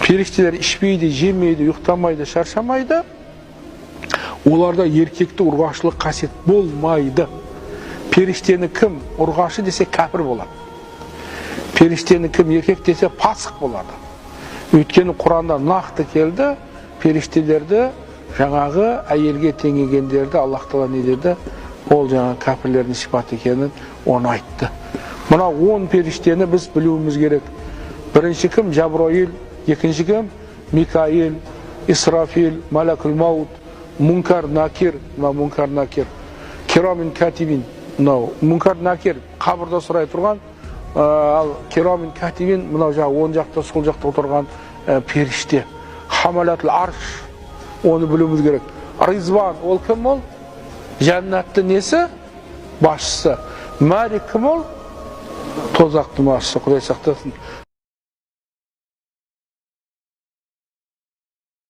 Періштелер ішпейді, жемейді, ұйықтамайды, шаршамайды. Оларда еркекті ұрғашылық қасиет болмайды. Періштені кім ұрғашы десе кәпір болады. Періштені кім еркек десе пасық болады. Өйткені Құранда нақты келді, періштелерді жаңағы әйелге теңегендерді Аллах Тағала не деді? Ол жаңағы кәпірлердің сипаты екенін оны айтты. Мына 10 періштені біз білуіміз керек. Бірінші кім? Жабраил, екінші кім? Микаил, Исрафил, Малакул Маут, Мункар Накир, Мункар Накир, Кирамин Катибин. Мункар Накир қабырда сұрай тұрған, ал Кирамин Катибин мынау жаңағы оң жақта, сол жақта отырған періште. Хамалатул Арш, оны білуіміз керек. Ризван, ол кім ол? Жәннатты несі? Басшысы. Малик кім ол? Тозақты басшысы, Құдай сақтасын.